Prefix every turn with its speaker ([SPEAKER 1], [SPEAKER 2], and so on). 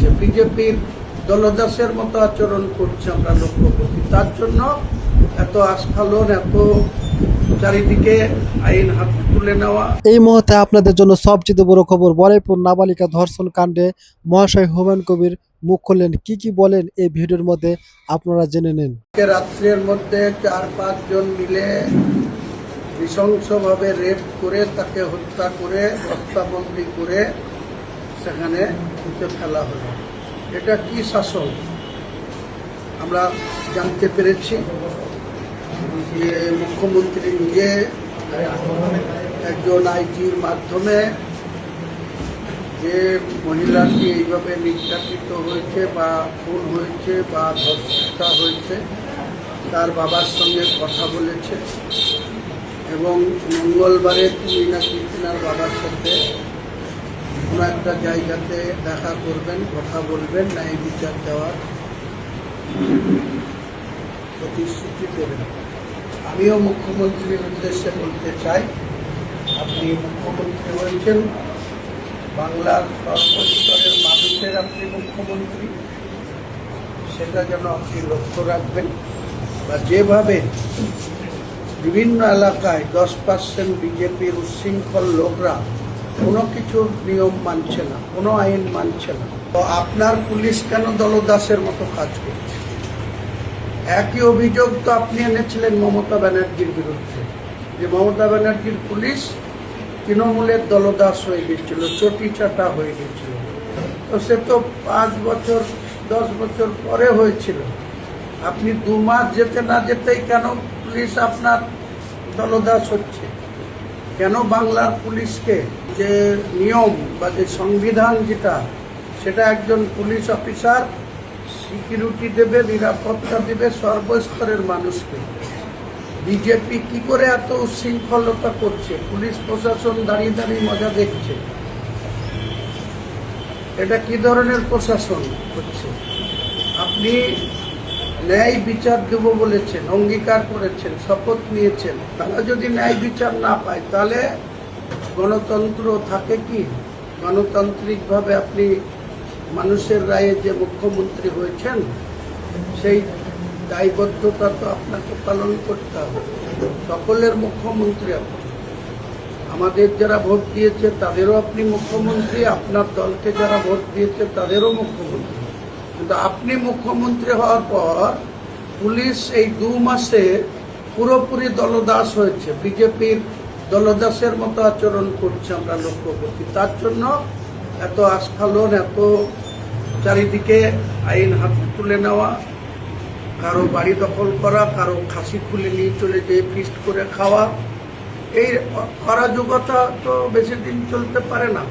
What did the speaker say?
[SPEAKER 1] হচ্ছে, বিজেপির দলদাসের মতো আচরণ করছে আমরা লক্ষ্য করছি। তার জন্য এত আস্ফালন, এত চারিদিকে আইন হাতে তুলে নেওয়া।
[SPEAKER 2] এই মুহূর্তে আপনাদের জন্য সবচেয়ে বড় খবর, বলাইপুর নাবালিকা ধর্ষণ কাণ্ডে মহাশয় হুমায়ুন কবির মুখ খুললেন। কি বলেন এই ভিডিওর মধ্যে আপনারা জেনে নিন।
[SPEAKER 1] রাত্রের মধ্যে 4-5 জন মিলে নৃশংসভাবে রেপ করে তাকে হত্যা করে বস্তাবন্দি করে সেখানে পুঁতে ফেলা হলো। এটা কি শাসন? আমরা জানতে পেরেছি যে মুখ্যমন্ত্রী নিজে একজন আইজির মাধ্যমে যে মহিলাটি এইভাবে নির্যাতিত হয়েছে বা খুন হয়েছে বা ধর্ষিতা হয়েছে তার বাবার সঙ্গে কথা বলেছে এবং মঙ্গলবারে তিনি নাকি তিনার বাবার সাথে কোনো একটা জায়গাতে দেখা করবেন, কথা বলবেন, ন্যায় বিচার দেওয়ার প্রতিশ্রুতি দেবেন। আমিও মুখ্যমন্ত্রীর উদ্দেশ্যে বলতে চাই, আপনি মুখ্যমন্ত্রী হয়েছেন, বাংলার সর্বস্তরের মানুষের আপনি মুখ্যমন্ত্রী, সেটা যেন আপনি লক্ষ্য রাখবেন। বা যেভাবে বিভিন্ন এলাকায় 10% বিজেপির উচ্ছৃঙ্খল লোকরা কোনো কিছুর নিয়ম মানছে না, কোনো আইন মানছে না, তো আপনার পুলিশ কেন দলদাসের মতো কাজ করছে? একই অভিযোগ তো আপনি এনেছিলেন মমতা ব্যানার্জির বিরুদ্ধে, যে মমতা ব্যানার্জির পুলিশ তৃণমূলের দলদাস হয়ে গেছিল, চটি চাটা হয়ে গেছিল। তো সে তো 5 বছর 10 বছর পরে হয়েছিল। আপনি 2 মাস যেতে না যেতেই কেন পুলিশ আপনার দলদাস হচ্ছে? কেন বাংলার পুলিশকে যে নিয়ম বা যে সংবিধান যেটা, সেটা একজন পুলিশ অফিসার সিকিউরিটি দেবে, নিরাপত্তা দেবে সর্বস্তরের মানুষকে, বিজেপি কি করে এত উচ্ছৃঙ্খলতা করছে? পুলিশ প্রশাসন দাঁড়িয়ে দাঁড়িয়ে মজা দেখছে। এটা কি ধরনের প্রশাসন হচ্ছে? আপনি ন্যায় বিচার দেব বলেছেন, অঙ্গীকার করেছেন, শপথ নিয়েছেন। তারা যদি ন্যায় বিচার না পায় তাহলে গণতন্ত্র থাকে কি? গণতান্ত্রিকভাবে আপনি মানুষের রায়ে যে মুখ্যমন্ত্রী হয়েছেন, সেই দায়বদ্ধতা তো আপনাকে পালন করতে হবে। সকলের মুখ্যমন্ত্রী আপনি, আমাদের যারা ভোট দিয়েছে তাদেরও আপনি মুখ্যমন্ত্রী, আপনার দলকে যারা ভোট দিয়েছে তাদেরও মুখ্যমন্ত্রী। কিন্তু আপনি মুখ্যমন্ত্রী হওয়ার পর পুলিশ এই 2 মাসে পুরোপুরি দলদাস হয়েছে, বিজেপির দলদাসের মতো আচরণ করছে আমরা লক্ষ্য করছি। তার জন্য এত আস্ফালন, এত চারিদিকে আইন হাতে তুলে নেওয়া, কারো বাড়ি দখল করা, কারো খাসি খুলে নিয়ে চলে যেয়ে ফিস্ট করে খাওয়া, এই অরাজকতা তো বেশি দিন চলতে পারে না।